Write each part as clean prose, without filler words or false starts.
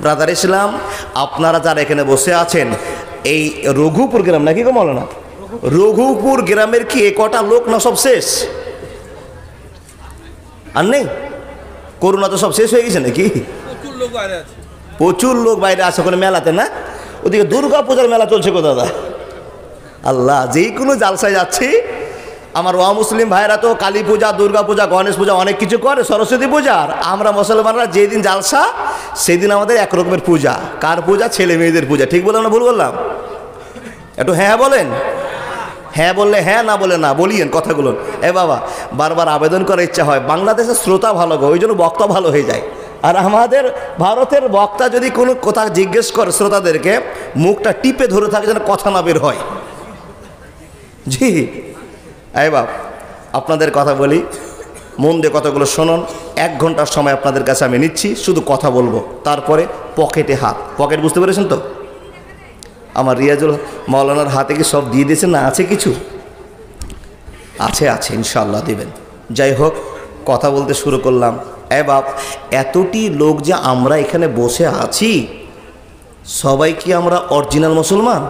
Brother ইসলাম, আপনারা যারা এখানে বসে আছেন, এই রঘুপুর গ্রাম নাকি গো মৌলানা, রঘুপুর গ্রামের কি এ কটা লোক না সব শেষ? আর নেই? করোনা তো সব শেষ হয়ে গেছে নাকি? প্রচুর লোক বাইরে আছে ওখানে মেলাতে, না? ওদিকে দুর্গা পূজার মেলা চলছে গো দাদা। আল্লাহ, যেই কোনো জালসায় যাচ্ছি, আমার অমুসলিম ভাইরা তো কালী পূজা, দুর্গা পূজা, গণেশ পূজা অনেক কিছু করে, সরস্বতী পূজা। আর আমরা মুসলমানরা যেদিন জালসা সেদিন আমাদের এক রকমের পূজা। কার পূজা? ছেলে মেয়েদের পূজা। ঠিক বললাম না ভুল বললাম? একটু হ্যাঁ বলেন। হ্যাঁ বললে হ্যাঁ, না বলে না, বলিয়েন কথাগুলো। এ বাবা, বারবার আবেদন করার ইচ্ছা হয়। বাংলাদেশের শ্রোতা ভালো গো, ওই জন্য বক্তা ভালো হয়ে যায়। আর আমাদের ভারতের বক্তা যদি কোনো কথা জিজ্ঞেস করে শ্রোতাদেরকে, মুখটা টিপে ধরে থাকে যেন কথা না বের হয়। জি এই বাপ, আপনাদের কথা বলি, মন দিয়ে কথাগুলো শুনুন। 1 ঘন্টার সময় আপনাদের কাছে আমি নিচ্ছি, শুধু কথা বলবো। তারপরে পকেটে হাত। পকেট বুঝতে পেরেছেন তো? আমার রিয়াজুল মাওলানার হাতে কি সব দিয়ে দিয়েছেন না আছে কিছু? আছে আছে, ইনশাআল্লাহ দিবেন। যাই হোক, কথা বলতে শুরু করলাম। এ বাপ, এতটি লোক যে আমরা এখানে বসে আছি, সবাই কি আমরা অরিজিনাল মুসলমান?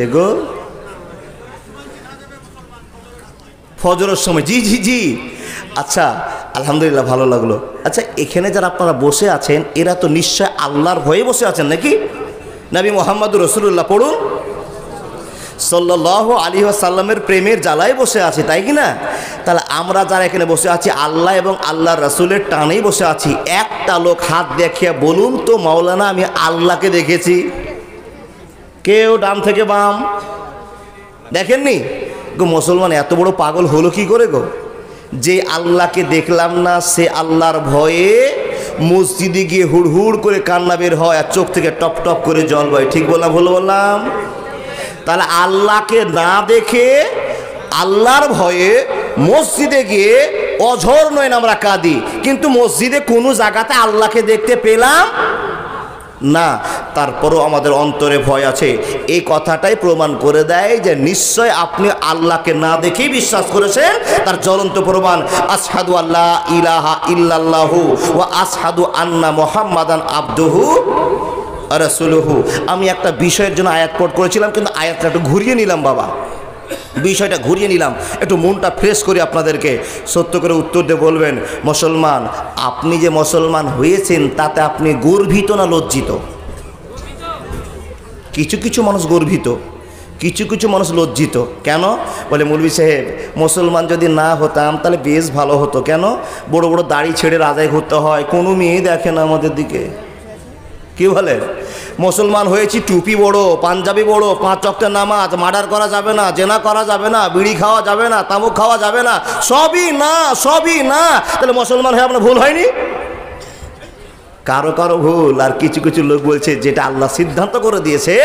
এগো ফজরের সময়, জি জি জি, আচ্ছা আলহামদুলিল্লাহ, ভালো লাগলো। আচ্ছা, এখানে যারা আপনারা বসে আছেন, এরা তো নিশ্চয় আল্লাহর ভয়ে বসে আছেন নাকি? নবী মুহাম্মদুর রাসূলুল্লাহ পড়ুন, সাল্লাল্লাহু আলাইহি ওয়াসাল্লামের প্রেমের জ্বালায় বসে আছি, তাই কি না? তাহলে আমরা যারা এখানে বসে আছি, আল্লাহ এবং আল্লাহর রাসূলের টানেই বসে আছি। একটা লোক হাত দেখিয়ে বলুন তো, মাওলানা আমি আল্লাহকে দেখেছি। কেউ ডান থেকে বাম দেখেননি গো? মুসলমান এত বড় পাগল হলো কি করে গো? যে আল্লাহকে দেখলাম না, সে আল্লাহর ভয়ে মসজিদে গিয়ে হুড় করে কান্না বের হয়, আর চোখ থেকে টপ টপ করে জল বয়। ঠিক বললাম ভুল বললাম? তাহলে আল্লাহকে না দেখে আল্লাহর ভয়ে মসজিদে গিয়ে অঝর নয় আমরা কাঁদি, কিন্তু মসজিদে কোনো জায়গাতে আল্লাহকে দেখতে পেলাম না, তারপরও আমাদের অন্তরে ভয় আছে। এই কথাটাই প্রমাণ করে দেয় যে নিশ্চয় আপনি আল্লাহকে না দেখেই বিশ্বাস করেছেন। তার জ্বলন্ত প্রমাণ, আশহাদু আল্লা ইলাহা ইল্লাল্লাহু ওয়া আশহাদু আন্না মুহাম্মাদান আবদুহু ওয়া রাসূলুহু। আমি একটা বিষয়ের জন্য আয়াত পাঠ করেছিলাম, কিন্তু আয়াতটা একটু ঘুরিয়ে নিলাম বাবা, বিষয়টা ঘুরিয়ে নিলাম, একটু মনটা ফ্রেশ করে আপনাদেরকে সত্য করে উত্তর দিয়ে বলবেন, মুসলমান, আপনি যে মুসলমান হয়েছেন তাতে আপনি গর্বিত না লজ্জিত? কিছু কিছু মানুষ গর্বিত, কিছু কিছু মানুষ লজ্জিত। কেন? বলে মৌলভী সাহেব, মুসলমান যদি না হতাম তাহলে বেশ ভালো হতো। কেন? বড় বড় দাড়ি ছেড়ে রাজায় ঘুরতে হয়, কোনো মেয়ে দেখে না আমাদের দিকে। কি বলে? মুসলমান হয়েছি, টুপি বড়, পাঞ্জাবি বড়, 5 ওয়াক্তের নামাজ, মার্ডার করা যাবে না, জেনা করা যাবে না, বিড়ি খাওয়া যাবে না, তামাক খাওয়া যাবে না, সবই না, সবই না। তাহলে মুসলমান হয়ে আপনার ভুল হয়নি? কারো কারো ভুল। আর কিছু কিছু লোক বলছে যেটা আল্লাহ সিদ্ধান্ত করে দিয়েছে,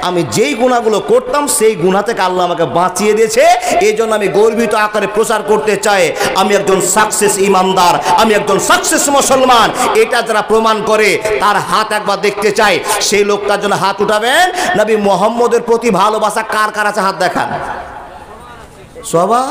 আমি যেই গুনাহগুলো করতাম সেই গুনাহ থেকে আল্লাহ আমাকে বাঁচিয়ে দিয়েছে, এই জন্য আমি গর্বিত আকারে প্রচার করতে চাই আমি একজন সাকসেস ইমানদার, আমি একজন সাকসেস মুসলমান। এটা যারা প্রমাণ করে তার হাত একবার দেখতে চাই। সেই লোকটার জন্য হাত উঠাবেন। নবী মুহাম্মদের প্রতি ভালোবাসা কার কার আছে? হাত দেখান সবার।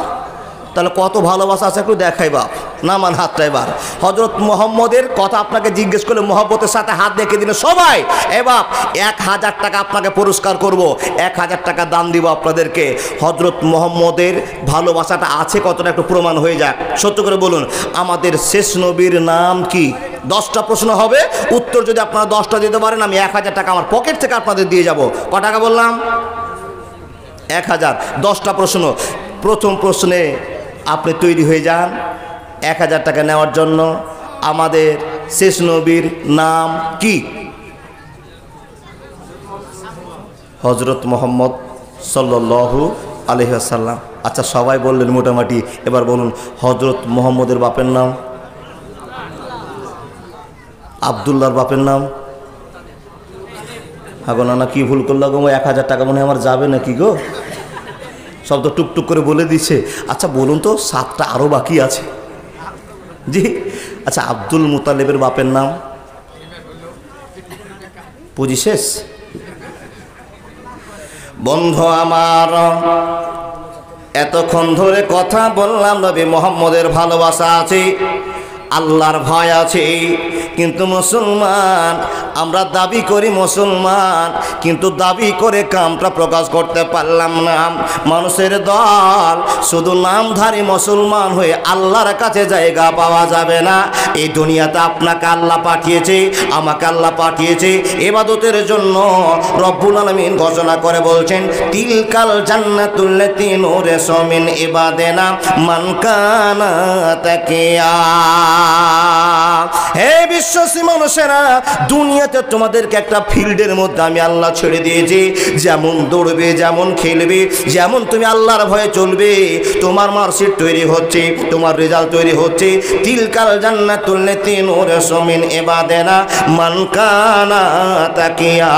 তাহলে কত ভালোবাসা আছে একটু দেখাই বাপ, নামান হাতটা এবার। হযরত মুহাম্মদের কথা আপনাকে জিজ্ঞেস করলে মহব্বতের সাথে হাত দেখে দিলে সবাই, এ বাপ 1000 টাকা আপনাকে পুরস্কার করব, 1000 টাকা দান দিব আপনাদেরকে। হযরত মুহাম্মদের ভালোবাসাটা আছে কতটা একটু প্রমাণ হয়ে যাক। সত্য করে বলুন, আমাদের শেষ নবীর নাম কি? 10টা প্রশ্ন হবে, উত্তর যদি আপনারা 10টা দিতে পারেন, আমি 1000 টাকা আমার পকেট থেকে আপনাদের দিয়ে যাব। ক টাকা বললাম? 1000। 10টা প্রশ্ন। প্রথম প্রশ্নে আপনি তৈরি হয়ে যান 1000 টাকা নেওয়ার জন্য। আমাদের শেষ নবীর নাম কি? হযরত মুহাম্মদ সাল্লাল্লাহু আলাইহি ওয়াসাল্লাম। আচ্ছা, সবাই বললেন মোটামুটি। এবার বলুন, হযরত মুহাম্মদের বাপের নাম? আব্দুল্লাহর বাপের নাম? হাগো না, কি ভুল করলাম গো? 1000 টাকা মনে হয় আমার যাবে নাকি গো? সব তো টুকটুক করে বলে দিচ্ছে। আচ্ছা বলুন তো, 7টা আরও বাকি আছে। জি আচ্ছা, আব্দুল মুতালিবের বাপের নাম? পুঁজি শেষ। বন্ধু আমার, এতক্ষণ ধরে কথা বললাম নবী মুহাম্মদের ভালোবাসা আছে। আল্লাহর ভয় আছে। কিন্তু মুসলমান, আমরা দাবি করি মুসলমান, কিন্তু দাবি করে কামটা প্রকাশ করতে পারলাম না। মানুষের দল শুধু নামধারী মুসলমান হয়ে আল্লাহর কাছে জায়গা পাওয়া যাবে না। এই দুনিয়াতে আপনাকে আল্লাহ পাঠিয়েছে, আমাকে আল্লাহ পাঠিয়েছে ইবাদতের জন্য। রব্বুল আলামিন ঘোষণা করে বলছেন, তিলকাল জান্নাতুল লাতী নুরিসু মিন ইবাদিনা মান কানা তাকিয়া। হে বিশ্বাসী মানুষেরা, দুনিয়াতে তোমাদেরকে একটা ফিল্ডের মধ্যে আমি আল্লাহ ছেড়ে দিয়েছি। যেমন দৌড়বে, যেমন খেলবে, যেমন তুমি আল্লাহর ভয়ে চলবে, তোমার মার্কশিট তৈরি হচ্ছে, তোমার রেজাল্ট তৈরি হচ্ছে। তিলকাল জান্নাতুল লাতী নুরিসু মিন ইবাদিনা মান কানা তাকিয়া।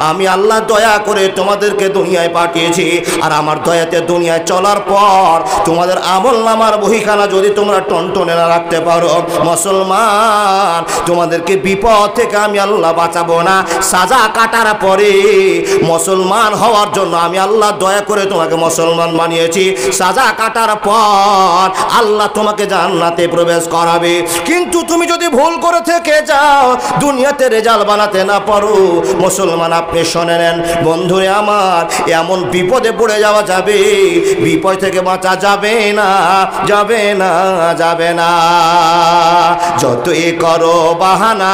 আমি আল্লাহ দয়া করে তোমাদেরকে দুনিয়ায় পাঠিয়েছি, আর আমার দয়াতে দুনিয়ায় চলার পর তোমাদের আমলনামার বহিখানা যদি তোমরা টনটনে না রাখতে পারো, মুসলমান, তোমাদেরকে বিপদ থেকে আমি আল্লাহ বাঁচাবো না। সাজা কাটার পরে মুসলমান হওয়ার জন্য আমি আল্লাহ দয়া করে তোমাকে মুসলমান বানিয়েছি। সাজা কাটার পর আল্লাহ তোমাকে জান্নাতে প্রবেশ করাবে। কিন্তু তুমি যদি ভুল করে থেকে যাও, দুনিয়াতে রেজাল্ট বানাতে না পারো, মুসলমান, আপনি শুনে নেন বন্ধুরে আমার, এমন বিপদে পড়ে যাওয়া যাবে, বিপদ থেকে বাঁচা যাবে না, যাবে না, যাবে না। যতই করো বাহানা,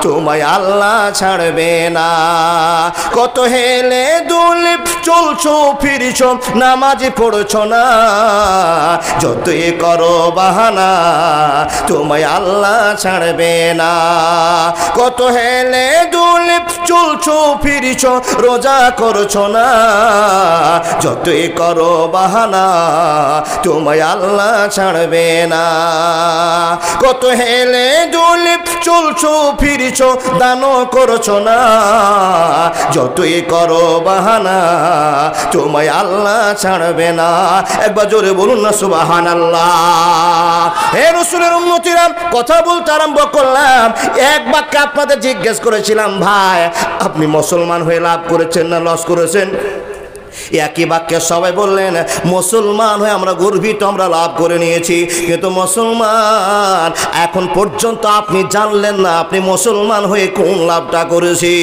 তোমায় আল্লাহ ছাড়বে না। কত হেলে দুলে চলছো ফিরছো, নামাজ পড়ছো না। যতই করো বাহানা, তোমায় আল্লাহ ছাড়বে না। কত হেলে দুলে চলছো ফিরছো, রোজা করছো না। যতই করো বাহানা, তোমায় আল্লাহ ছাড়বে না। কত হেলে দুলে চলছো ফিরছো, দানও করছো না। যতই করো বাহানা, তোমায় আল্লাহ ছাড়বে না। একবার জোরে বলুন না সুবহানাল্লাহ। হে রাসূলের উম্মতিরা, কথা বলতে আরম্ভ করলাম। এক বাক্যে আপনাদের জিজ্ঞেস করেছিলাম, ভাই আপনি মুসলমান হয়ে লাভ করেছেন না লস করেছেন? একই বাক্যে সবাই বললেন, মুসলমান হয়ে আমরা গর্বিত, আমরা লাভ করে নিয়েছি। কিন্তু মুসলমান, এখন পর্যন্ত আপনি জানলেন না আপনি মুসলমান হয়ে কোন লাভটা করেছি।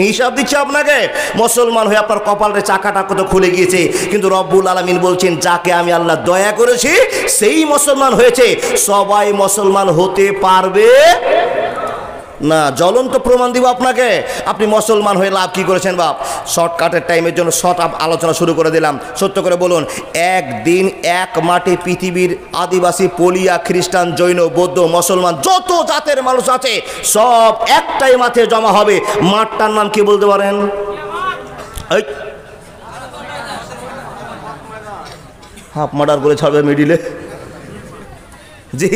হিসাব দিচ্ছে আপনাকে। মুসলমান হয়ে আপনার কপালের চাকাটা কত খুলে গিয়েছে, কিন্তু রব্বুল আলামিন বলছেন, যাকে আমি আল্লাহ দয়া করেছি সেই মুসলমান হয়েছে। সবাই মুসলমান হতে পারবে না। জ্বলন্ত প্রমাণ দিব আপনাকে। আপনি মুসলমান হয়ে লাভ কি করেছেন বাপ? শর্টকাটের টাইমের জন্য শর্ট আপ আলোচনা শুরু করে দিলাম। সত্য করে বলুন, একদিন এক মাঠে পৃথিবীর আদিবাসী, পলিয়া, খ্রিস্টান, জৈন, বৌদ্ধ, মুসলমান, যত জাতের মানুষ আছে সব একটাই মাঠে জমা হবে। মাঠটার নাম কি বলতে পারেন? হাফ মার্ডার করে ছাড়বে মিডিলে। জি,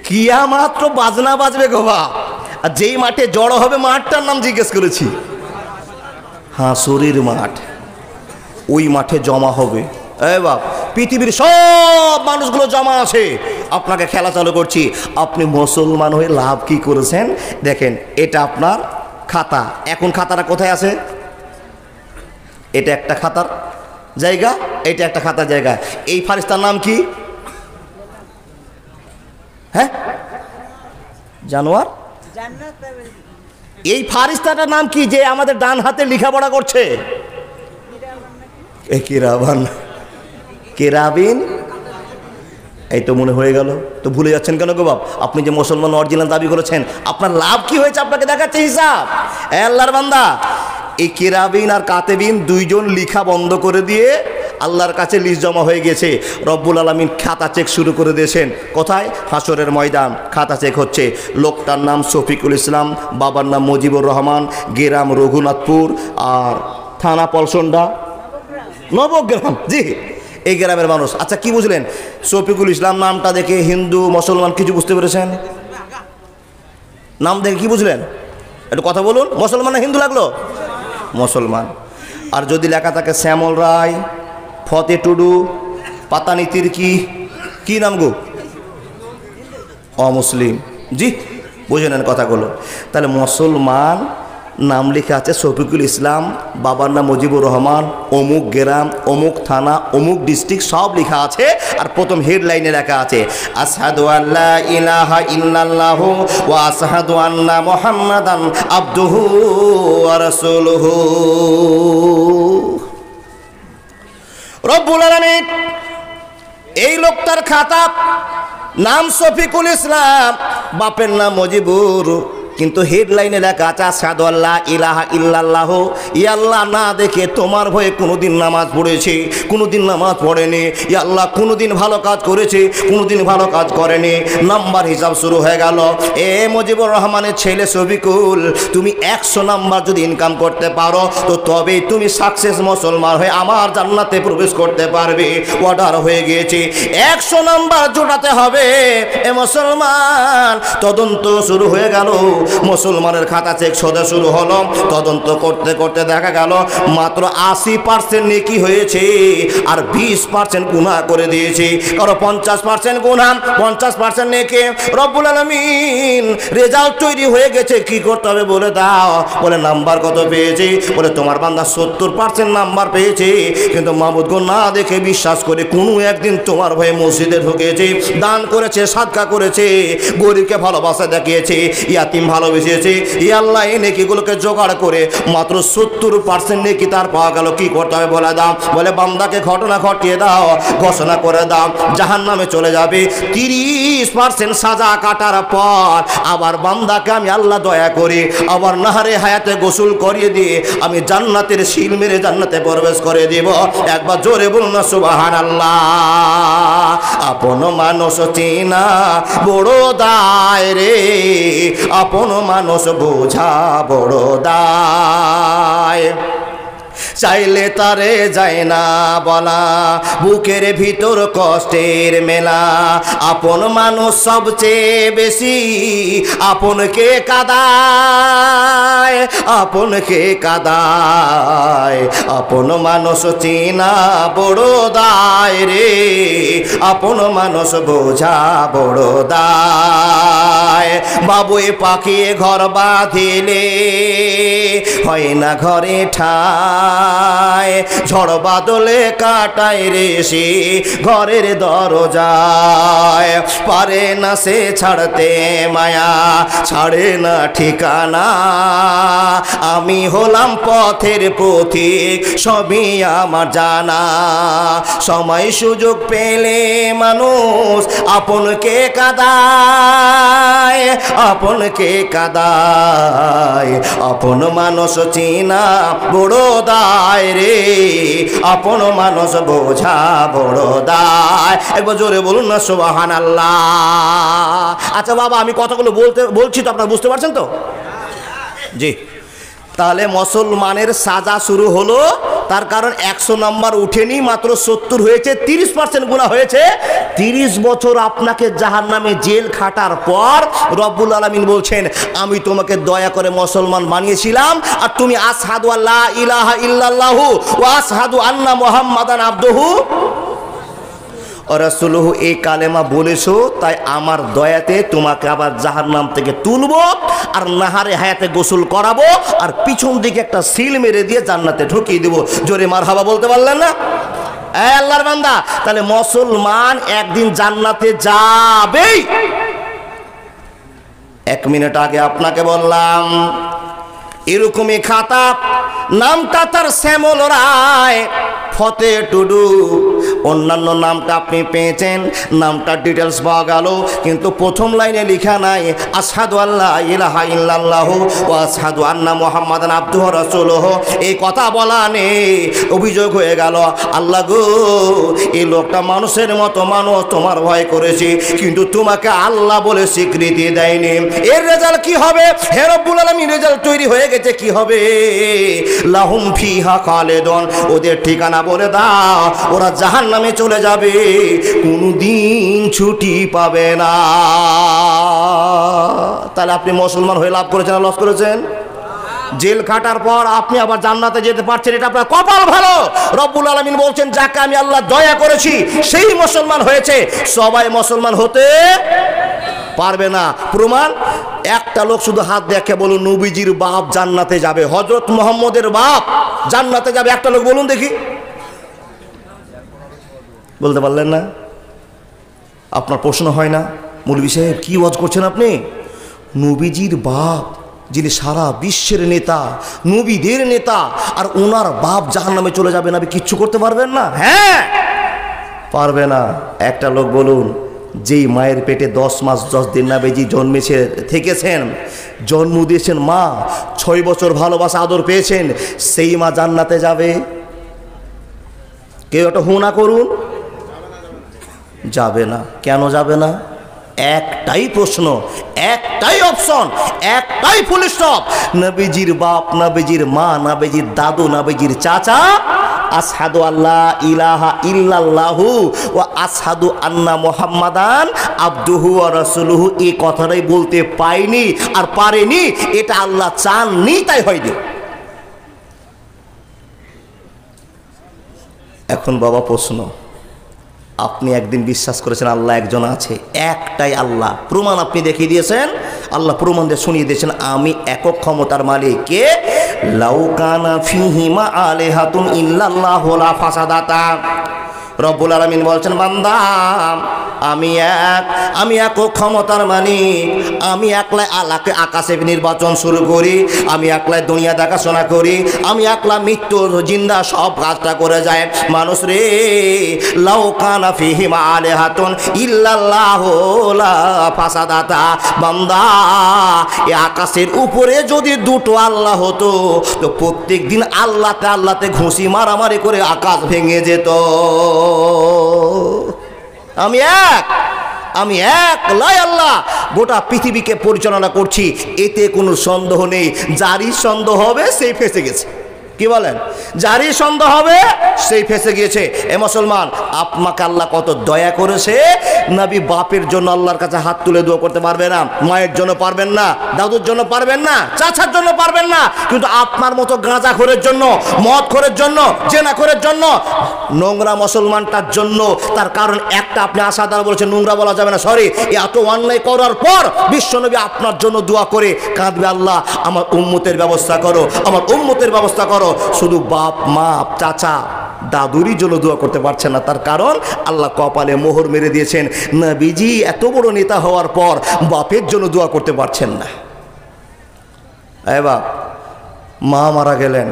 কিয়া মাত্র বাজনা বাজবে গো বাপ। আর যেই মাঠে জড়ো হবে, মাঠটার নাম জিজ্ঞেস করেছি, হাসুরির মাঠ। ওই মাঠে জমা হবে। এ বাপ, পৃথিবীর সব মানুষগুলো জমা আছে। আপনাকে খেলা চালু করছি, আপনি মুসলমান হয়ে লাভ কি করেছেন দেখেন। এটা আপনার খাতা। এখন খাতাটা কোথায় আছে? এটা একটা খাতার জায়গা, এটা একটা খাতার জায়গা। এই ফারিস্তার নাম কি? হ্যাঁ, জানোয়ার। এই ফারিস্তাটার নাম কি যে আমাদের ডান হাতে লেখাপড়া করছে? কিরাবান, কেরাবিন। এই তো মনে হয়ে গেল। তো ভুলে যাচ্ছেন কেন গো বাপ? আপনি যে মুসলমান অরিজিনাল দাবি করেছেন, আপনার লাভ কি হয়েছে আপনাকে দেখাচ্ছে হিসাব। আল্লাহর বান্দা, এই কেরাবিন আর কাতেবিন দুইজন লিখা বন্ধ করে দিয়ে আল্লাহর কাছে লিস্ট জমা হয়ে গেছে। রব্বুল আলামিন খাতা চেক শুরু করে দিয়েছেন। কোথায়? হাসরের ময়দান। খাতা চেক হচ্ছে। লোকটার নাম শফিকুল ইসলাম, বাবার নাম মুজিবুর রহমান, গ্রাম রঘুনাথপুর, আর থানা পলসন্ডা, নবগ্রাম। জি, এই গ্রামের মানুষ। আচ্ছা, কি বুঝলেন? শফিকুল ইসলাম নামটা দেখে হিন্দু মুসলমান কিছু বুঝতে পেরেছেন? নাম দেখে কি বুঝলেন? একটু কথা বলুন। মুসলমান না হিন্দু লাগলো? মুসলমান। আর যদি লেখা থাকে শ্যামল রায়, ফতে টুডু, পাতানি তির্কি, কি নাম গো? অমুসলিম। জি, বুঝে নেন কথাগুলো। তাহলে মুসলমান নাম লেখা আছে শফিকুল ইসলাম, বাবার নাম মুজিবুর রহমান, অমুক গ্রাম, অমুক থানা, অমুক ডিস্ট্রিক্ট, সব লেখা আছে। আর প্রথম হেডলাইনে লেখা আছে আশহাদু আল্লা ইলাহা ইল্লাল্লাহু ওয়া আশহাদু আন্না মুহাম্মাদান আবদুহু ওয়া রাসূলুহু। রব্বুল আলামিন এই লোকটার খাতা, নাম শফিকুল ইসলাম, বাপের নাম মুজিবুর, কিন্তু হেডলাইনে লেখা আছে আশহাদু আল্লা ইলাহা ইল্লাল্লাহ। ইয়া আল্লাহ, না দেখে তোমার ভয়ে কোনোদিন নামাজ পড়েছে, কোনোদিন নামাজ পড়েনি। ইয়া আল্লাহ, কোনোদিন ভালো কাজ করেছে, কোনোদিন ভালো কাজ করেনি। নাম্বার হিসাব শুরু হয়ে গেল। এ মুজিবুর রহমানের ছেলে শফিকুল, তুমি 100 নাম্বার যদি ইনকাম করতে পারো তো তবেই তুমি সাকসেস মুসলমান হয়ে আমার জান্নাতে প্রবেশ করতে পারবে। অর্ডার হয়ে গিয়েছে, 100 নাম্বার জোটাতে হবে। এ মুসলমান, তদন্ত শুরু হয়ে গেল। মুসলমানের খাতা চেক সোজা শুরু হলো। তদন্ত করতে করতে দেখা গেল মাত্র 80% নেকি হয়েছে, আর 20% গুনাহ করে দিয়েছে। কারো 50% গুনাহ, 50% নেকি। রব্বুল আলামিন রেজাল্ট তৈরি হয়ে গেছে, কি করতে হবে বলে দাও। বলে নাম্বার কত পেয়েছে? বলে তোমার বান্দা 70% নাম্বার পেয়েছে। কিন্তু মাবুদ গো, না দেখে বিশ্বাস করে কোনো একদিন তোমার ভয়ে মসজিদে ঢুকেছে, দান করেছে, সাদকা করেছে, গরিবকে ভালোবাসা দেখিয়েছে, ইয়াতিম ভালোবেসেছে। ইয়া আল্লাহ, এই নেকিগুলোকে জোগাড় করে মাত্র 70% নেকি তার পাওয়া গেল। কি করতে হবে বলে দাও। বলে বান্দাকে ঘটনা ঘটিয়ে দাও, ঘোষণা করে দাও জাহান্নামে চলে যাবে। 30% সাজা কাটার পর আবার বান্দাকে আমি আল্লাহ দয়া করি, আবার নাহারে হায়াতে গোসল করিয়ে দিয়ে আমি জান্নাতের শিল মেরে জান্নাতে প্রবেশ করে দেব। একবার জোরে বলুন না সুবহানাল্লাহ। আপন মানুষ চিনা বড় দায় রে, আপন মানুষ বোঝা বড় দায়। চাইলে তারে যায় না বলা, বুকের ভিতর কষ্টের মেলা। আপন মানুষ সবচেয়ে বেশি আপনকে কাঁদায়, আপনকে কাঁদায়। আপন মানুষ চিনা বড় দায় রে, আপন মানুষ বোঝা বড় দায়। বাবুই পাখি ঘর বাঁধিলে হয় না ঘরে ঠায়, ঝড় বাদলে কাটায় রে সে ঘরের দরজায়। পারে না সে ছাড়তে মায়া, ছাড়ে না ঠিকানা। আমি হলাম পথের পথিক, সবই আমার জানা। সময় সুযোগ পেলে মানুষ আপনকে কাঁদায়, আপনকে কাঁদায়। আপন মানুষ চিনা বড় দায় রে, আপন মানুষ বোঝা বড় দায়। একবার জোরে বলুন না সুবহানাল্লাহ। আচ্ছা বাবা, আমি কথাগুলো বলছি তো আপনারা বুঝতে পারছেন তো? জি। তাহলে মুসলমানের সাজা শুরু হলো, তার কারণ 100 নাম্বার উঠেনি, মাত্র 70 হয়েছে, 30% গুনাহ হয়েছে। 30 বছর আপনাকে জাহান্নামে জেল খাটার পর রব্বুল আলামিন বলছেন, আমি তোমাকে দয়া করে মুসলমান বানিয়েছিলাম, আর তুমি আশহাদু আল্লা ইলাহা ইল্লাল্লাহু ওয়া আশহাদু আন্না মুহাম্মাদান আবদুহু ওয়া রাসূলুহু, এই কালেমা বলেছো, তাই আমার দয়াতে তোমাকে আবার জাহান্নাম থেকে তুলবো, আর নাহারে হায়াতে গোসল করাবো, আর পিছন দিকে একটা সিল মেরে দিয়ে জান্নাতে ঢুকিয়ে দেবো। জোরে মারহাবা বলতে পারলেন না? আল্লাহর বান্দা, তাহলে মুসলমান একদিন জান্নাতে যাবেই। 1 মিনিট আগে আপনাকে বললাম এরকমই খাতা, নামটা তার শ্যামল রায়, ফতে টুডু। অন্যান্য নামটা আপনি পেয়েছেন, নামটা ডিটেলস পাওয়া গেল, কিন্তু প্রথম লাইনে লেখা নাই আশহাদু আল্লা ইলাহা ইল্লাল্লাহু ওয়া আশহাদু আন্না মুহাম্মাদান আবদুহু ওয়া রাসূলুহু। এই কথা বলা নেই। অভিযোগ হয়ে গেল, আল্লাহ গো, এই লোকটা মানুষের মতো মানুষ, তোমার ভয় করেছি, কিন্তু তোমাকে আল্লাহ বলে স্বীকৃতি দেয়নি। এর রেজাল্ট কি হবে? হে রব্বুল আলামিন, রেজাল্ট তৈরি হয়ে গেছে। কি হবে? লাহুম ফিহা খালিদুন, ওদের ঠিকানা বলে দাও, ওরা জাহান্নামে চলে যাবে, কোনদিন ছুটি পাবে না। তাহলে আপনি মুসলমান হয়ে লাভ করেছেন না লস করেছেন? জেল কাটার পর আপনি আবার জান্নাতে যেতে পারছেন, এটা আপনার কপাল ভালো। রব্বুল আলামিন বলছেন, যাকে আমি আল্লাহ দয়া করেছি সেই মুসলমান হয়েছে। সবাই মুসলমান হতে পারবে না। প্রমাণ, একটা লোক শুধু হাত দেখে বলুন নবীজির বাপ জান্নাতে যাবে, হযরত মুহাম্মদের বাপ জান্নাতে যাবে, একটা লোক বলুন দেখি। বলতে পারলেন না? আপনার প্রশ্ন হয় না মৌলভী সাহেব কি ওয়াজ করছেন আপনি? নবীজির বাপ যিনি সারা বিশ্বের নেতা, নবীদের নেতা, আর ওনার বাপ জাহান্নামে চলে যাবে, নবী কিচ্ছু করতে পারবেন না? হ্যাঁ পারবে না। একটা লোক বলুন যেই মায়ের পেটে 10 মাস 10 দিন নবীজি জন্মেছে থেকেছেন, জন্ম দিয়েছেন মা, 6 বছর ভালোবাসা আদর পেয়েছেন, সেই মা জান্নাতে যাবে? কেউ একটা হু না করুন। যাবে না। কেন যাবে না? একটাই প্রশ্ন, একটাই অপশন, একটাই ফুল স্টপ। নবীজির বাপ, নবীজির মা, নবীজির দাদু, নবীজির চাচা আশহাদু আল্লাহ ইলাহা ইল্লাল্লাহু ওয়া আশহাদু আন্না মুহাম্মাদান আবদুহু ওয়া রাসূলুহু, এই কথাটাই বলতে পায়নি আর পারেনি। এটা আল্লাহ চাননি, তাই হয়নি। এখন বাবা প্রশ্ন, আপনি একদিন বিশ্বাস করেছেন আল্লাহ একজন আছে, একটাই আল্লাহ, প্রমাণ আপনি দেখিয়ে দিয়েছেন, আল্লাহ প্রমাণ দিয়ে শুনিয়ে দিয়েছেন আমি একক ক্ষমতার মালিক। কে? লাউ কানা ফিহিমা আলিহাতুন ইল্লাল্লাহু লা ফাসাদাতা। রব্বুল আলামিন বলছেন বান্দা আমি একক ক্ষমতার মালিক, আমি একলাই আল্লাহকে আকাশে নির্বাচন শুরু করি, আমি একলাই দুনিয়া দেখাশোনা করি, আমি একলা মৃত্যু জিন্দা সব কাজটা করে যায়। মানুষ রে, লাউ কানা ফিহিমা আলিহাতুন ইল্লাল্লাহু লা ফাসাদাতা। বান্দা এই আকাশের উপরে যদি দুটো আল্লাহ হতো তো প্রত্যেক দিন আল্লাহতে ঘুষি মারামারি করে আকাশ ভেঙে যেত। আমি একলাই আল্লাহ গোটা পৃথিবীকে পরিচালনা করছি, এতে কোনো সন্দেহ নেই। যারই সন্দেহ হবে সেই ফেঁসে গেছে। কি বলেন? যারই সন্দেহ হবে সেই ফেঁসে গিয়েছে। এ মুসলমান, আপনাকে আল্লাহ কত দয়া করেছে। নবী বাপের জন্য আল্লাহর কাছে হাত তুলে দোয়া করতে পারবে না, মায়ের জন্য পারবেন না, দাদুর জন্য পারবেন না, চাচার জন্য পারবেন না, কিন্তু আপনার মতো গাঁজাখোরের জন্য, মদখোরের জন্য, জেনাখোরের জন্য, নোংরা মুসলমানটার জন্য। তার কারণ একটা, আপনি আশাদার বলেছেন নোংরা বলা যাবে না, সরি, এত অন্যায় করার পর বিশ্বনবী আপনার জন্য দোয়া করে কাঁদবে, আল্লাহ আমার উম্মতের ব্যবস্থা করো, আমার উম্মতের ব্যবস্থা করো। শুধু বাপ, মা, চাচা, দাদুরই জন্য দোয়া করতে পারছেন না। তার কারণ আল্লাহ কপালে মোহর মেরে দিয়েছেন, নবীজি এত বড় নেতা হওয়ার পর বাপের জন্য দোয়া করতে পারছেন না। বাপ, মা মারা গেলেন,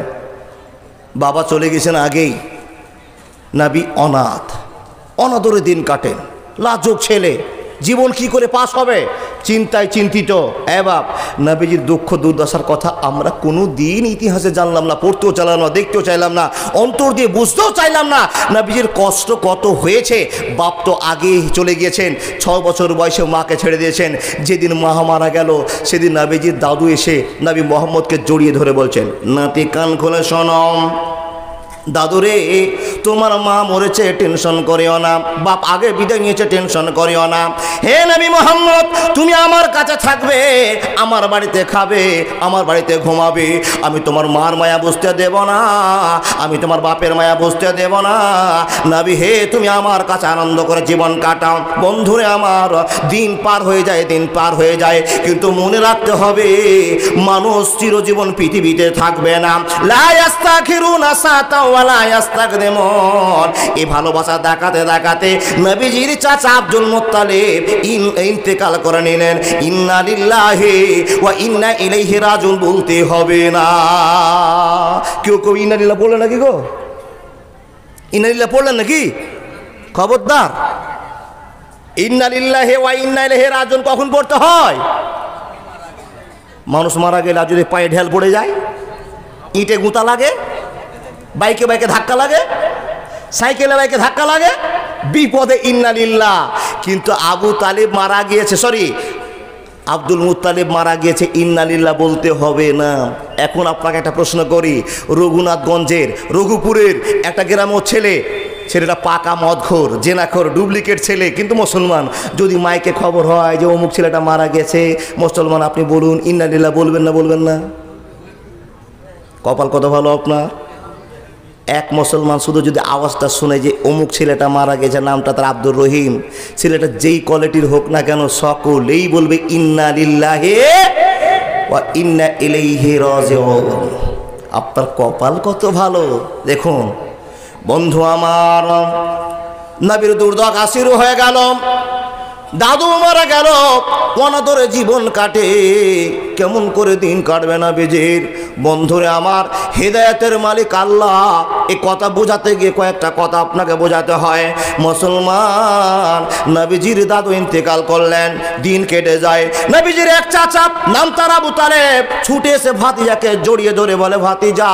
বাবা চলে গেছেন আগেই, নবী অনাথ, অনাদরে দিন কাটেন, লাজুক ছেলে, জীবন কি করে পাস হবে, চিন্তায় চিন্তিত। বাপ, নবীজির দুঃখ দুর্দশার কথা আমরা কোনো দিন ইতিহাসে জানলাম না, পড়তেও চাইলাম না, দেখতেও চাইলাম না, অন্তর দিয়ে বুঝতেও চাইলাম না নবীজির কষ্ট কত হয়েছে। বাপ তো আগেই চলে গিয়েছেন, 6 বছর বয়সে মাকে ছেড়ে দিয়েছেন। যেদিন মা মারা গেল সেদিন নবীজির দাদু এসে নবী মোহাম্মদকে জড়িয়ে ধরে বলছেন, নাতি কান খুলে শোনো, দাদুরে তোমার মা মরেছে, টেনশন করিও না, বাপ আগে বিদায় নিয়েছে, টেনশন করিও না। হে নবী মোহাম্মদ, তুমি আমার কাছে থাকবে, আমার বাড়িতে খাবে, আমার বাড়িতে ঘুমাবে, আমি তোমার মার মায়া বুঝতে দেব না, আমি তোমার বাপের মায়া বুঝতে দেব না। নবী হে, তুমি আমার কাছে আনন্দ করে জীবন কাটাও। বন্ধুরে আমার, দিন পার হয়ে যায়, দিন পার হয়ে যায়, কিন্তু মনে রাখতে হবে মানুষ চিরজীবন পৃথিবীতে থাকবে না। লা ইয়াস্তাখিরুনা সাতা ওয়ালা ইয়াস্তাকদিমুন। এই ভালোবাসা দেখাতে দেখাতে নবীজির চাচা আব্দুল মুত্তালিব ইন্তেকাল করে নিলেন। ইন্না লিল্লাহি ওয়া ইন্না ইলাইহি রাজিউন বলতে হবে না। কেউ ইন্না লিল্লাহ বললেন নাকি গো? ইন্না লিল্লাহ পড়লেন নাকি? খবরদার, ইন্না লিল্লাহি ওয়া ইন্না ইলাইহি রাজিউন কখন পড়তে হয়? মানুষ মারা গেলে যদি পায়ে ঢেল পড়ে যায়, ইটে গুঁতা লাগে, বাইকে বাইকে ধাক্কা লাগে, সাইকেলে বাইকে ধাক্কা লাগে, বিপদে ইন্না লিল্লাহ। কিন্তু আবু তালিব মারা গিয়েছে, সরি আব্দুল মুত্তালিব মারা গিয়েছে, ইন্না লিল্লাহ বলতে হবে না। এখন আপনাকে একটা প্রশ্ন করি, রঘুনাথগঞ্জের রঘুপুরের একটা গ্রামের ছেলেটা পাকা মদখোর, জেনাখোর, ডুপ্লিকেট ছেলে, কিন্তু মুসলমান। যদি মাইকে খবর হয় যে অমুক ছেলেটা মারা গেছে, মুসলমান আপনি বলুন ইন্না লিল্লাহ বলবেন না? বলবেন না? কপাল কত ভালো আপনার। এক মুসলমান শুধু যদি আওয়াজটা শুনে যে অমুক ছেলেটা মারা গেছে, নামটা তার আব্দুর রহিম, ছেলেটা যেই কোয়ালিটির হোক না কেন সকলেই বলবে ইন্না লিল্লাহি ওয়া ইন্না ইলাইহি রাজিউন। আপনার কপাল কত ভালো দেখুন বন্ধু আমার, নবীর দুর্দশা শুরু হয়ে গেল, দাদু মারা গেল, অনাদরে জীবন কাটে, কেমন করে দিন কাটবে নবীজির। বন্ধুরে আমার, হেদায়েতের মালিক আল্লাহ, এই কথা বোঝাতে গিয়ে কয়েকটা কথা আপনাকে বোঝাতে হয়। মুসলমান, নবীজির দাদু ইন্তেকাল করলেন, দিন কেটে যায়। নবীজির এক চাচা নাম তার আবু তালেব ছুটে এসে ভাতিজাকে জড়িয়ে ধরে বলে, ভাতিজা,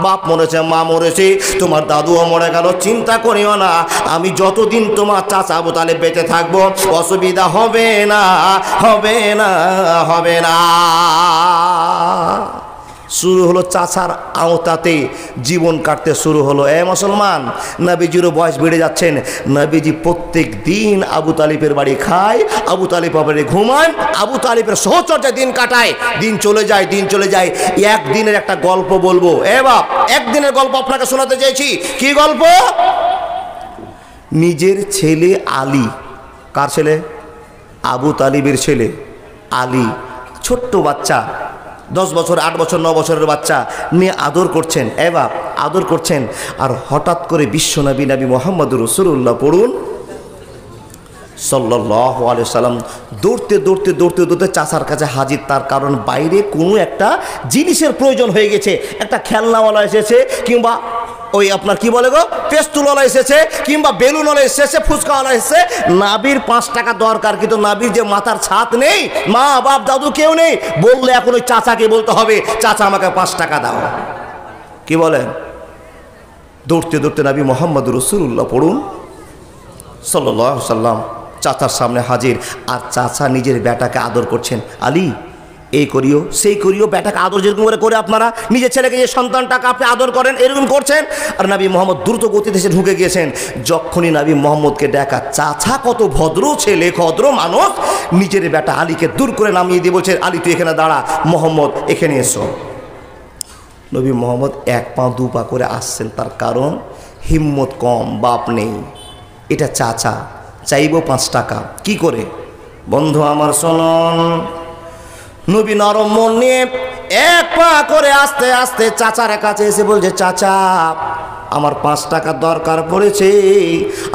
বাপ মরেছে, মা মরেছে, তোমার দাদুও মরে গেল, চিন্তা করিও না, আমি যতদিন তোমার চাচা আবু তালেব বেঁচে থাকবো অসুবিধা হবে না, হবে না, হবে না। শুরু হলো চাচার আওতাতে জীবন কাটতে শুরু হলো। এ মুসলমান, নবীজিরও বয়স বেড়ে যাচ্ছেন, নবীজি প্রত্যেক দিন আবু তালিবের বাড়ি খায়, আবু তালিবের বাড়ি ঘুমায়, আবু তালিবের সহচর্যায় দিন কাটায়। দিন চলে যায়, দিন চলে যায়। একদিনের একটা গল্প বলবো। এ বাপ, একদিনের গল্প আপনাকে শোনাতে চাইছি। কি গল্প? নিজের ছেলে আলী, কার ছেলে? আবু তালিবের ছেলে আলী, ছোট্ট বাচ্চা, 10 বছর, 8 বছর, 9 বছরের বাচ্চা নিয়ে আদর করছেন। এবার আদর করছেন, আর হঠাৎ করে বিশ্বনবী নবী মুহাম্মদ রাসূলুল্লাহ পড়ুন সাল্লাল্লাহু আলাইহি সাল্লাম দৌড়তে দৌড়তে দৌড়তে দৌড়তে চাচার কাছে হাজির। তার কারণ বাইরে কোনো একটা জিনিসের প্রয়োজন হয়ে গেছে, একটা খেলনাওয়ালা এসেছে, কিংবা ওই আপনার কি বলে গো, পেস্তুলওয়ালা এসেছে, কিংবা বেলুনওয়ালা এসেছে, ফুচকাওয়ালা এসেছে। নাবির 5 টাকা দরকার, কিন্তু নাবির যে মাথার ছাদ নেই, মা বাপ দাদু কেউ নেই, বললে এখন ওই চাচাকে বলতে হবে, চাচা আমাকে 5 টাকা দাও। কি বলেন? দৌড়তে দৌড়তে নবী মুহাম্মদ রাসূলুল্লাহ পড়ুন সাল্লাল্লাহু আলাইহি সাল্লাম চাচার সামনে হাজির। আর চাচা নিজের বেটাকে আদর করছেন। আলী, এই করিও, সেই করিও, বেটাকে আদর যেরকম করে করে আপনারা নিজের ছেলেকে, যে সন্তানটাকে আপনি আদর করেন, এরকম করছেন। আর নবী মোহাম্মদ দ্রুত গতিতে এসে ঢুকে গিয়েছেন। যখনই নবী মোহাম্মদকে দেখা, চাচা কত ভদ্র ছেলে, ভদ্র মানুষ, নিজের বেটা আলীকে দূর করে নামিয়ে দিয়ে বলছেন, আলী তুই এখানে দাঁড়া, মোহাম্মদ এখানে এসো। নবী মোহাম্মদ 1 পা 2 পা করে আসছেন, তার কারণ হিম্মত কম, বাপ নেই, এটা চাচা, চাইব 5 টাকা। কি করে? বন্ধু আমার শুনুন, নবী নরম মন নিয়ে 1 পা করে আস্তে আস্তে চাচার কাছে এসে বলছে, চাচা আমার 5 টাকা দরকার পড়েছে,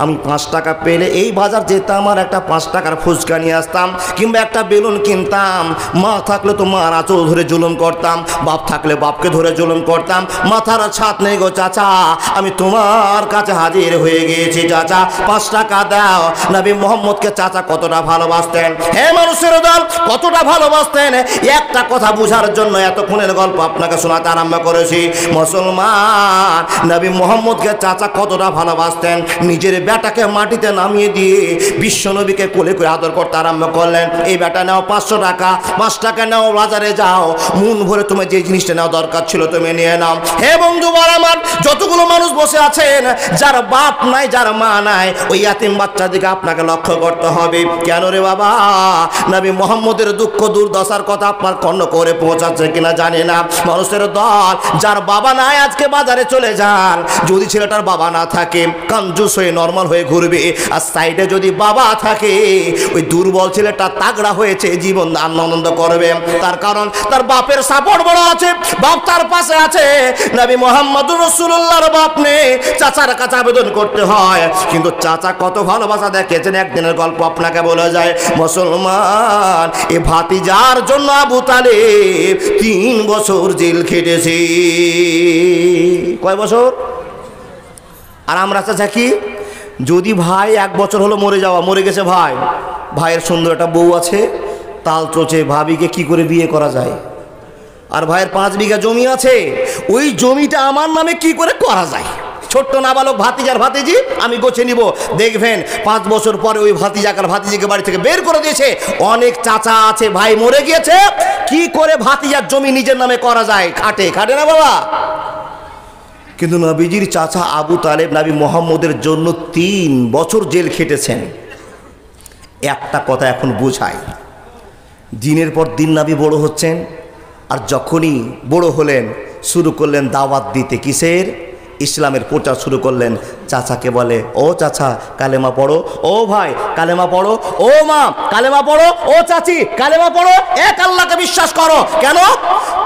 আমি 5 টাকা পেলে এই বাজার যেতাম, আর একটা 5 টাকার ফুচকা নিয়ে আসতাম, কিংবা একটা বেলুন কিনতাম। মা থাকলে তো মার আঁচল ধরে জুলুম করতাম, বাপ থাকলে বাপকে ধরে জুলুম করতাম। মাথার ছাদ নেই গো চাচা, আমি তোমার কাছে হাজির হয়ে গিয়েছি, চাচা 5 টাকা দাও। নবী মুহাম্মদকে চাচা কতটা ভালোবাসতেন, হে মানুষের দল, কতটা ভালোবাসতেন, একটা কথা বোঝার জন্য এতক্ষণের গল্প আপনাকে শোনাতে আরম্ভ করেছি। মুসলমান, নবী মুহাম্মদকে চাচা কতটা ভালোবাসতেন, নিজের বেটাকে মাটিতে নামিয়ে দিয়ে বিশ্বনবীকে কোলে করে আদর করতে আরম্ভ করলেন। এই বেটা নাও 500 টাকা, 5 টাকা নাও, বাজারে যাও, মন ভরে তুমি যে জিনিসটা নেওয়া দরকার ছিল তুমি নিয়ে নাও। হে বন্ধু আমার, যতগুলো মানুষ বসে আছেন, যার বাপ নাই, যার মা নাই, ওই ইয়াতিম বাচ্চাদিকে আপনাকে লক্ষ্য করতে হবে। কেন রে বাবা? নবী মুহাম্মদের দুঃখ দুর্দশার কথা আপনার কর্ণ করে পৌঁছাচ্ছে কিনা জানি না। মানুষের দল, যার বাবা নাই, আজকে বাজারে চলে যান, যদি ছেলেটার বাবা না থাকে, কঞ্জুস হয়ে নরমাল হয়ে ঘুরবে, আর সাইডে যদি বাবা থাকে, ওই দুর্বল ছেলেটা তাগড়া হয়েছে, জীবন আনন্দ করবে। তার কারণ তার বাপের সাপোর্ট বড় আছে, বাপ তার পাশে আছে। নবী মুহাম্মদুর রাসূলুল্লাহর বাপ নেই, চাচার কাছে আবেদন করতে হয়। কিন্তু চাচা কত ভালোবাসা দেখেছেন, একদিনের গল্প আপনাকে বলে যায়। মুসলমান, এ ভাতিজার জন্য আবু তালেব 3 বছর জেল খেটেছে। কয় বছর? আর আমরা চাচা কি, যদি ভাই 1 বছর হলো মরে গেছে ভাই, ভাইয়ের সুন্দর একটা বউ আছে, তাল চলছে, ভাবিকে কি করে বিয়ে করা যায়, আর ভাইয়ের 5 বিঘা জমি আছে, ওই জমিটা আমার নামে কি করে করা যায়, ছোট্ট নাবালক ভাতিজার ভাতিজি আমি গোছে নিব। দেখবেন 5 বছর পরে ওই ভাতিজাকার ভাতিজিকে বাড়ি থেকে বের করে দিয়েছে। অনেক চাচা আছে, ভাই মরে গিয়েছে, কি করে ভাতিজার জমি নিজের নামে করা যায়, খাটে না বাবা। কিন্তু নবীজির চাচা আবু তালেব নবী মুহাম্মদের জন্য 3 বছর জেল খেটেছেন। একটা কথা এখন বোঝায়, দিনের পর দিন নবী বড় হচ্ছেন, আর যখনই বড় হলেন শুরু করলেন দাওয়াত দিতে। কিসের? ইসলামের প্রচার শুরু করলেন। চাচাকে বলে, ও চাচা কালেমা পড়ো, ও ভাই কালেমা পড়ো, ও মা কালেমা পড়ো, ও চাচি কালেমা পড়ো, এক আল্লাহকে বিশ্বাস করো। কেন?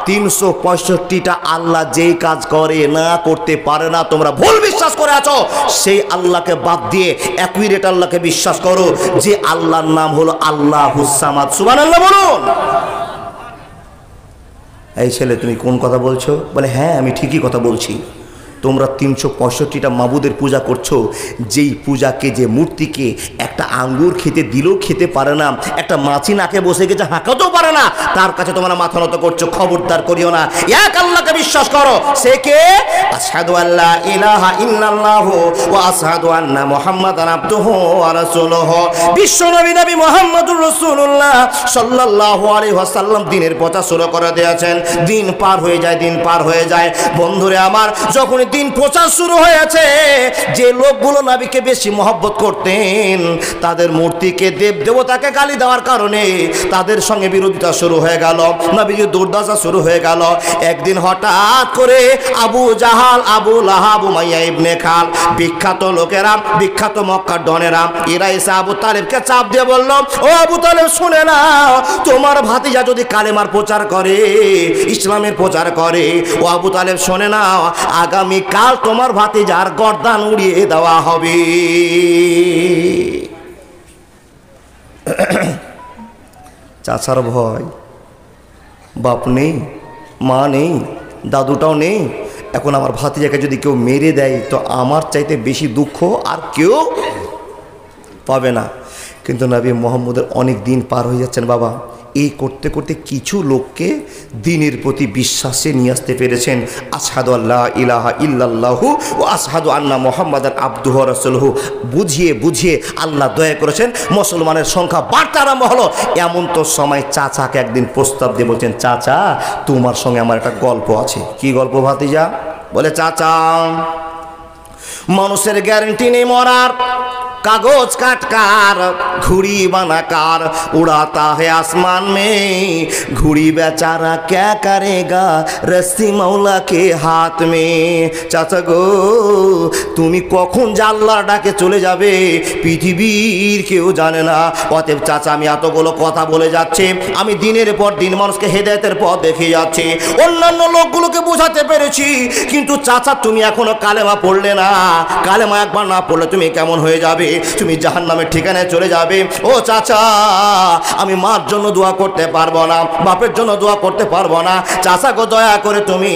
365টা আল্লাহ যেই কাজ করে না করতে পারে না, তোমরা ভুল বিশ্বাস করে আছো। সেই আল্লাহকে বাদ দিয়ে অ্যাকুরেট আল্লাহকে বিশ্বাস করো, যে আল্লাহর নাম হলো আল্লাহুস সামাদ। সুবহানাল্লাহ বলুন। এই ছেলে তুমি কোন কথা বলছো? বলে, হ্যাঁ আমি ঠিকই কথা বলছি। তোমরা 365টা মাবুদের পূজা করছো, যেই পূজাকে, যে মূর্তিকে একটা আঙ্গুর খেতে দিলেও খেতে পারে না, একটা মাছি নাকে বসে গেছে হাঁকাতেও পারে না, তার কাছে তোমরা মাথা নত করছো। খবরদার করিও না, এক আল্লাহকে বিশ্বাস করো। সে কে? আশহাদু আল্লা ইলাহা ইল্লাল্লাহু ওয়া আশহাদু আন্না মুহাম্মাদান আবদুহু ওয়া রাসূলুহু। বিশ্বনবী নবী মুহাম্মদুর রাসূলুল্লাহ সাল্লাল্লাহু আলাইহি ওয়াসাল্লাম দিনের প্রচার শুরু করে দিয়েছেন। দিন পার হয়ে যায়, দিন পার হয়ে যায়। বন্ধুরে আমার, যখন দিন প্রচার শুরু হয়েছে, যে লোকগুলো নবীকে বেশি মহব্বত করতেন, তাদের মূর্তিকে দেব দেবতাকে গালি দেওয়ার কারণে তাদের সঙ্গে বিরোধিতা শুরু হয়ে গেল, নবীজির দুর্দশা শুরু হয়ে গেল। একদিন হঠাৎ করে আবু জাহাল, আবু লাহাব, উমাইয়া ইবনে খাল, বিখ্যাত লোকেরা, বিখ্যাত মক্কার ডনেরা, এরা এসে আবু তালেবকে চাপ দিয়ে বলল, ও আবু তালেব শুনে নাও, তোমার ভাতিজা যদি কালেমার প্রচার করে, ইসলামের প্রচার করে, ও আবু তালেব শুনে নাও, আগামী কাল তোমার ভাতিজার গর্দান উড়িয়ে দেওয়া হবে। চাচার ভয়, বাপ নেই, মা নেই, দাদুটাও নেই, এখন আমার ভাতিজাকে যদি কেউ মেরে দেয় তো আমার চাইতে বেশি দুঃখ আর কেউ পাবে না। কিন্তু নবী মুহাম্মদের অনেক দিন পার হয়ে যাচ্ছেন বাবা। এই করতে করতে কিছু লোককে দ্বীনের প্রতি বিশ্বাসে নিয়ে আসতে পেরেছেন। আশহাদু আল্লা ইলাহা ইল্লাল্লাহু ও আশহাদু আন্না মুহাম্মাদান আবদুহু ওয়া রাসূলুহু বুঝিয়ে বুঝিয়ে আল্লাহ দয়া করেছেন, মুসলমানের সংখ্যা বাড়তে আরম্ভ হলো। এমন তো সময় চাচাকে একদিন প্রস্তাব দিয়ে বলছেন, চাচা তোমার সঙ্গে আমার একটা গল্প আছে। কি গল্প ভাতিজা? বলে, চাচা মানুষের গ্যারান্টি নেই মরার, कागज काटकार घुड़ी बनाकर उड़ाता है आसमान में, घुड़ी बेचारा क्या करेगा रस्सी मौला के हाथ में। चाचा गो তুমি কখন জাল্লার ডাকে চলে যাবে পৃথিবীর কেউ জানে না। অতএব চাচা আমি এতগুলো কথা বলে যাচ্ছি, আমি দিনের পর দিন মানুষকে হেদায়েতের পথ দেখিয়ে যাচ্ছি, অন্যান্য লোকগুলোকে বোঝাতে পেরেছি, কিন্তু চাচা তুমি এখনো কালেমা পড়লে না। কালেমা একবার না পড়লে তুমি কেমন হয়ে যাবে, তুমি জাহান্নামের ঠিকানায় চলে যাবে। ও চাচা আমি মার জন্য দোয়া করতে পারবো না, বাপের জন্য দোয়া করতে পারবো না, চাচা গো দয়া করে তুমি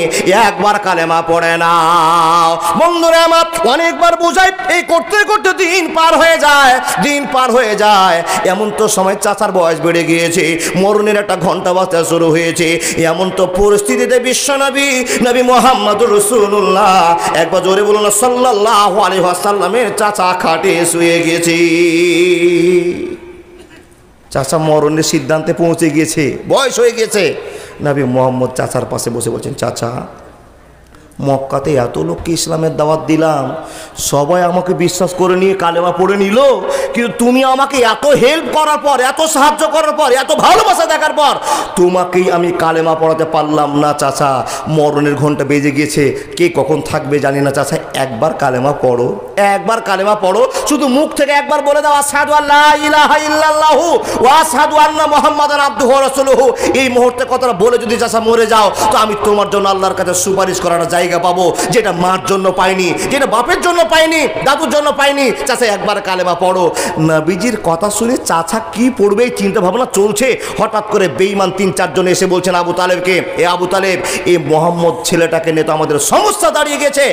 একবার কালেমা পড়ে নাও। বন্ধুরা আমার অনেকবার বুঝাই, এই করতে করতে দিন পার হয়ে যায়, দিন পার হয়ে যায়। এমন তো সময় চাচার বয়স বেড়ে গিয়েছে, মরণের একটা ঘন্টা বাজতে শুরু হয়েছে। এমন তো পরিস্থিতিতে বিশ্বনবী নবী মুহাম্মদুর রাসূলুল্লাহ, একবার জোরে বলুন সাল্লাল্লাহু আলাইহি ওয়াসাল্লামের চাচা খাটে শুয়ে গেছে। চাচা মরণের সিদ্ধান্তে পৌঁছে গিয়েছে, বয়স হয়ে গেছে। নবী মুহাম্মদ চাচার পাশে বসে বলছেন, চাচা মক্কাতে এত লোককে ইসলামের দাওয়াত দিলাম, সবাই আমাকে বিশ্বাস করে নিয়ে কালেমা পড়ে নিল, কিন্তু তুমি আমাকে এত হেল্প করার পর, এত সাহায্য করার পর, এত ভালোবাসা দেখার পর তোমাকেই আমি কালেমা পড়াতে পারলাম না। চাচা মরণের ঘন্টা বেজে গিয়েছে, কে কখন থাকবে জানি না। চাচা একবার কালেমা পড়ো, একবার কালেমা পড়ো, শুধু মুখ থেকে একবার বলে দাও আশহাদু আল্লা ইলাহা ইল্লাল্লাহু ওয়া আশহাদু আন্না মুহাম্মাদান আবদুহু ওয়া রাসূলুহু। এই মুহূর্তে কথাটা বলে যদি চাচা মরে যাও, তো আমি তোমার জন্য আল্লাহর কাছে সুপারিশ করার জায়গা পাবো, যেটা মার জন্য পাইনি, যেটা বাপের জন্য পাইনি, দাদুর জন্য পাইনি। চাচা একবার কালেমা পড়ো। নবীজির কথা শুনে চাচা কি পড়বে চিন্তা ভাবনা চলছে, হঠাৎ করে বেঈমান 3-4 জন এসে বলছেন আবু তালেবকে, এ আবু তালেব এই মোহাম্মদ ছেলেটাকে নিয়ে তো আমাদের সমস্যা দাঁড়িয়ে গেছে,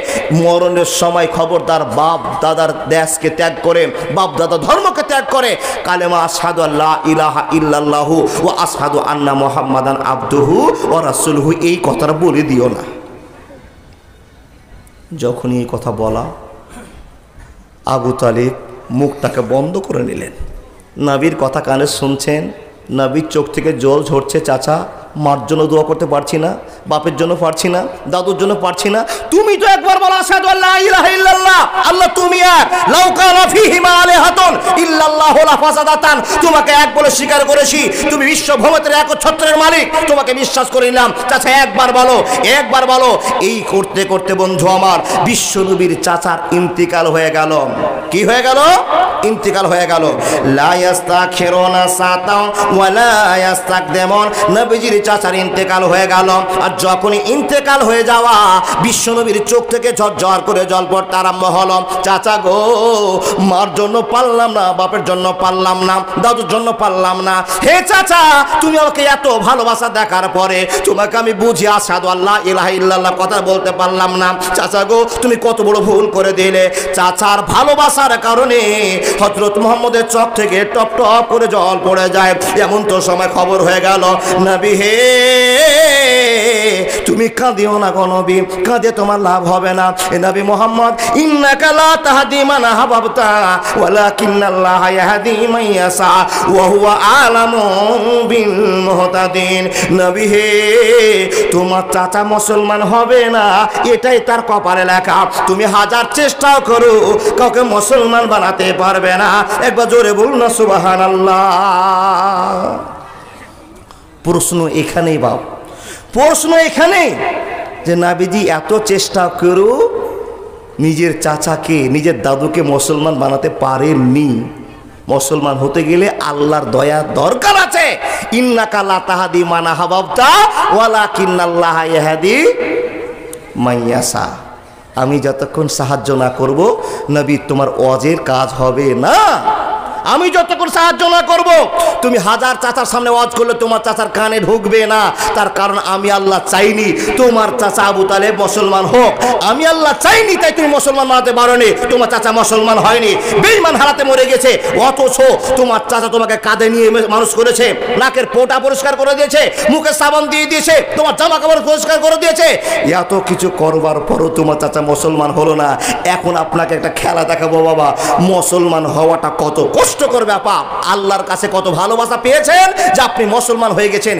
মরণের সময় খবরদার বাপ দাদার দেশকে ত্যাগ করে, বাপ দাদা ধর্মকে ত্যাগ করে কালেমা আশহাদু আল্লা ইলাহা ইল্লাল্লাহু ওয়া আশহাদু আন্না মুহাম্মাদান আবদুহু ওয়া রাসূলুহু এই কথাটা বলে দিও না। যখনই এই কথা বলা, আবু তালেব মুখটাকে বন্ধ করে নিলেন। নবীর কথা কানে শুনছেন, নবীর চোখ থেকে জল ঝরছে। চাচা মার জন্য দোয়া করতে পারছি না, বাপের জন্য পারছি না, দাদুর জন্য পারছি না। তুমি তো একবার বলো আশহাদু আল্লা ইলাহা ইল্লাল্লাহ, আল্লাহ তুমি এক, লাউ কানা ফীহিমা আলিহাতুন ইল্লাল্লাহু লাফাসাদাতান। তোমাকে এক বলে স্বীকার করেছি, তুমি বিশ্ব ভ্রমণের একচ্ছত্রের মালিক, তোমাকে বিশ্বাস করে নিলাম। চাচা একবার বলো, একবার বলো। এই করতে করতে বন্ধু আমার বিশ্বনবীর চাচার ইন্তিকাল হয়ে গেল। কি হয়ে গেল? ইন্তিকাল হয়ে গেল। লা ইস্তাখিরুনা সাতাও ওয়া লা ইস্তাকদিমুন। নবীজির চাচার ইন্তেকাল হয়ে গেল। আর যখনই ইন্তেকাল হয়ে যাওয়া, বিশ্বনবীর চোখ থেকে ঝরঝর করে জল পড়তে আরম্ভ হলো। চাচা গো, মার জন্য পারলাম না, বাপের জন্য পারলাম না, দাদুর জন্য পারলাম না। হে চাচা, তুমি আমাকে এত ভালোবাসা দেখার পরে তোমাকে আমি বুঝি আশহাদু আল্লা ইলাহা ইল্লাল্লাহ কথা বলতে পারলাম না। চাচা গো, তুমি কত বড় ভুল করে দিলে। চাচার ভালোবাসার কারণে হযরত মুহাম্মদের চোখ থেকে টপ টপ করে জল পড়ে যায়। এমন তো সময় খবর হয়ে গেল, নবী হে, তুমি কাঁদিও না গো নবী, কাঁদে তোমার লাভ হবে না। এ নবী মুহাম্মদ, ইন্নাকা লা তাহদি মান আহবাবতা ওয়ালাকিন্নাল্লাহা ইয়াহদি মান ইয়াশা ওয়া হুয়া আলামু বিল মুহতাদিন। নবী হে, তোমার চাচা মুসলমান হবে না, এটাই তার কপালে লেখা। তুমি হাজার চেষ্টাও করো, কাউকে মুসলমান বানাতে পারবে না। একবার জোরে বলুন না সুবহানাল্লাহ। প্রশ্ন এখানেই বাপ, প্রশ্ন এখানে যে নবীজি এত চেষ্টা করো নিজের চাচাকে, নিজের দাদুকে মুসলমান বানাতে পারেননি। মুসলমান হতে গেলে আল্লাহর দয়া দরকার আছে। ইন্নাকা লা তাহদি মান আহবাবতা ওয়ালাকিন্নাল্লাহা ইয়াহদি মান ইয়াশা। আমি যতক্ষণ সাহায্য না করব, নবী তোমার ওয়াজের কাজ হবে না। আমি যতক্ষণ সাহায্য না করব, তুমি হাজার চাচার সামনে ওয়াজ করলে তোমার চাচার কানে ঢুকবে না। তার কারণ আমি আল্লাহ চাইনি তোমার চাচা আবু তালেব মুসলমান হোক। আমি আল্লাহ চাইনি, তাই তুমি মুসলমান বানাতে পারোনি। তোমার চাচা মুসলমান হয়নি, বেঈমান হারাতে মরে গেছে। অথচ তোমার চাচা তোমাকে কাঁধে নিয়ে মানুষ করেছে, নাকের পোটা পরিষ্কার করে দিয়েছে, মুখে সাবান দিয়ে দিয়েছে, তোমার জামা কাপড় পরিষ্কার করে দিয়েছে। এত কিছু করবার পরও তোমার চাচা মুসলমান হলো না। এখন আপনাকে একটা খেলা দেখাবো বাবা, মুসলমান হওয়াটা কত কষ্টকর ব্যাপার। আল্লাহর কাছে কত ভালোবাসা পেয়েছেন যে আপনি মুসলমান হয়ে গেছেন।